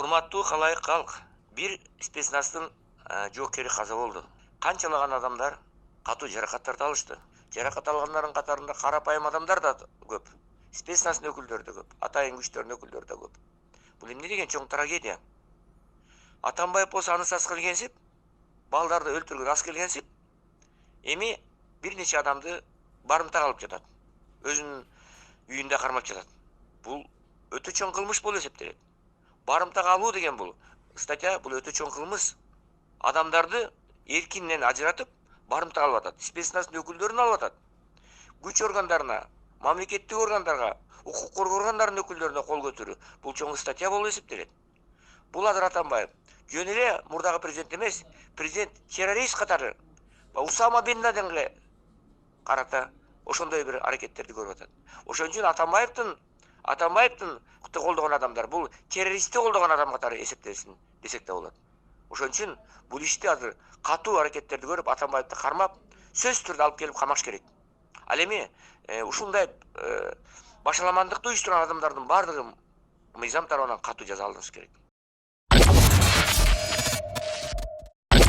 Урматтуу халайык калк, бир спецназтын жоокери каза болду. Канчалаган адамдар катуу жаракаттарды алышты. Жаракат алгандардын катарында карапайым адамдар да көп. Спецназдын өкүлдөрү да көп, атайын күчтөрдүн өкүлдөрү да көп. Бул эмне деген чоң трагедия? Атамбаев болсо анысы аскелгенсип, балдарды өлтүргөн аскелгенсип, эми бир нече адамды барымтага алып жатат. Өзүнүн үйүндө кармап жатат. Бул өтө чоң кылмыш болуп эсептелет. Барымтага алуу деген бул статья, бул өтө чоң кылмыш. Адамдарды эркинен ажыратып, барымтага алып атат. Спецназдын өкүлдөрүн алып атат. Күч органдарына, мамлекеттик органдарга, укук коргоо органдарынын өкүлдөрүнө кол көтөрүү бул чоң статья болуп эсептелет. Бул Адыр Атамбаев жөн эле мурдагы президент эмес, президент террорист катары Усама бен Ладенге карата ошондой бир аракеттерди көрүп атат. Ошон үчүн Атамбаевдин колдогон адамдар бул террористти колдогон адам катары эсептелсин десек да болот. Ошон үчүн бул ишти азыр катуу аракеттерди көрүп, Атамбаевди кармап, сөзсүз түрдө алып келип камаш керек. Ал эми ушундай башаламандыкты уюштурган адамдардын баардыгы мыйзам тарабынан катуу жазаланышы керек.